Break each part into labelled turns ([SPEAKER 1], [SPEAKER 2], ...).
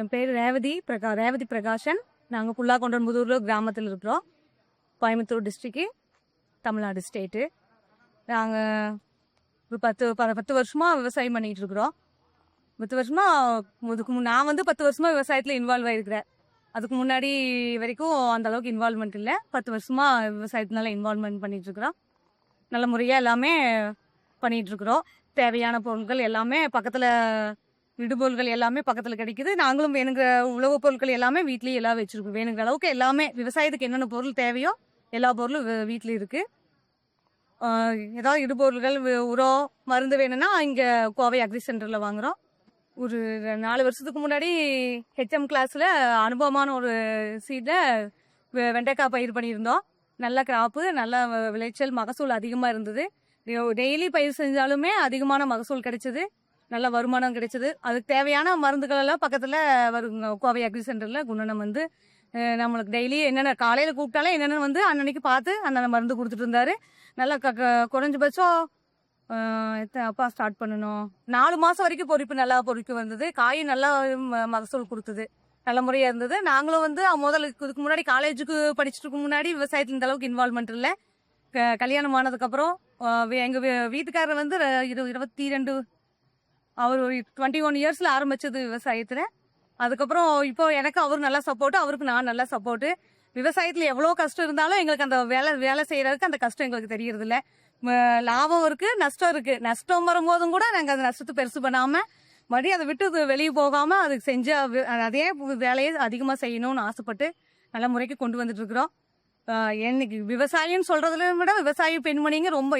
[SPEAKER 1] என் பேர் ரேவதி பிரகாஷன். நாங்கள் புல்லாக்கொண்டன்புதூர் கிராமத்தில் இருக்கிறோம். Coimbatore district, Tamil Nadu state. நாங்கள் ஒரு 10 வருஷமாக விவசாயம் பண்ணிகிட்டு இருக்கிறோம். 10 வருஷமாக நான் 10 வருஷமாக விவசாயத்தில் இன்வால்வ் ஆகிருக்கிறேன். அதுக்கு முன்னாடி வரைக்கும் அந்த அளவுக்கு இன்வால்வ்மெண்ட் இல்லை. 10 வருஷமாக விவசாயத்தினால இன்வால்வ்மெண்ட் பண்ணிகிட்ருக்குறோம். நல்ல முறையாக எல்லாமே பண்ணிகிட்ருக்குறோம். தேவையான பொருட்கள் எல்லாமே பக்கத்தில், இடுபொருள்கள் எல்லாமே பக்கத்தில் கிடைக்குது. நாங்களும் வேணுங்கிற உழவுப் பொருட்கள் எல்லாமே வீட்லேயே எல்லாம் வச்சுருக்கோம். வேணுங்கிற அளவுக்கு எல்லாமே விவசாயத்துக்கு என்னென்ன பொருள் தேவையோ எல்லா பொருளும் வீட்டில் இருக்குது. ஏதாவது இடுபொருள்கள், உரம், மருந்து வேணும்னா இங்கே கோவை அக்ரி சென்டரில் வாங்குகிறோம். ஒரு 4 வருஷத்துக்கு முன்னாடி ஹெச்எம் கிளாஸில் அனுபவமான ஒரு சீடில் வெண்டைக்காய் பயிர் பண்ணியிருந்தோம். நல்ல கிராப்பு, நல்ல விளைச்சல், மகசூல் அதிகமாக இருந்தது. டெய்லி பயிர் செஞ்சாலுமே அதிகமான மகசூல் கிடைச்சது, நல்ல வருமானம் கிடைச்சது. அதுக்கு தேவையான மருந்துகள் எல்லாம் பக்கத்தில் வருங்க. கோவை அக்ரி சென்டரில் குணனம் நம்மளுக்கு டெய்லி என்னென்ன காலையில் கூப்பிட்டாலே என்னென்ன அன்னன்னைக்கு பார்த்து அந்தந்த மருந்து கொடுத்துட்டு இருந்தாரு. நல்லா குறைஞ்சபட்சம் அப்பா ஸ்டார்ட் பண்ணணும் 4 மாதம் வரைக்கும் நல்லா பொறிப்பு வந்தது. காயும் நல்லா மகசூல் கொடுத்தது, நல்ல முறையாக இருந்தது. நாங்களும் இதுக்கு முன்னாடி காலேஜுக்கு படிச்சுட்டு முன்னாடி விவசாயத்தில் இந்த அளவுக்கு இன்வால்வ்மெண்ட் இல்லை. கல்யாணம் ஆனதுக்கப்புறம் எங்கள் வீட்டுக்காரர் 22, அவர் 21 இயர்ஸில் ஆரம்பித்தது விவசாயத்தில். அதுக்கப்புறம் இப்போ எனக்கு அவர் நல்லா சப்போர்ட்டு, அவருக்கு நான் நல்லா சப்போர்ட்டு. விவசாயத்தில் எவ்வளோ கஷ்டம் இருந்தாலும் எங்களுக்கு அந்த வேலை செய்கிறதுக்கு அந்த கஷ்டம் எங்களுக்கு தெரியறதில்ல. லாபம் இருக்குது, நஷ்டம் இருக்குது. நஷ்டம் வரும்போதும் கூட நாங்கள் அந்த நஷ்டத்தை பெருசு பண்ணாமல் மறுபடியும் அதை விட்டு வெளியே போகாமல் அதுக்கு செஞ்சால் அதே வேலையை அதிகமாக செய்யணும்னு ஆசைப்பட்டு நல்ல முறைக்கு கொண்டு வந்துட்டுருக்குறோம். என்னைக்கு விவசாயம்னு சொல்கிறதுல விட விவசாய பெண்மணிங்க ரொம்ப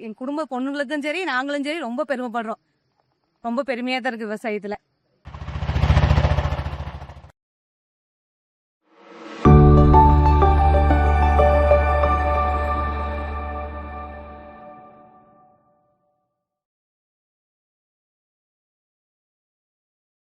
[SPEAKER 1] என் குடும்ப பொண்ணுங்களுக்கும் சரி நாங்களும் சரி ரொம்ப பெருமைப்படுறோம். ரொம்ப பெருமையாக தான் இருக்குது விவசாயத்தில்.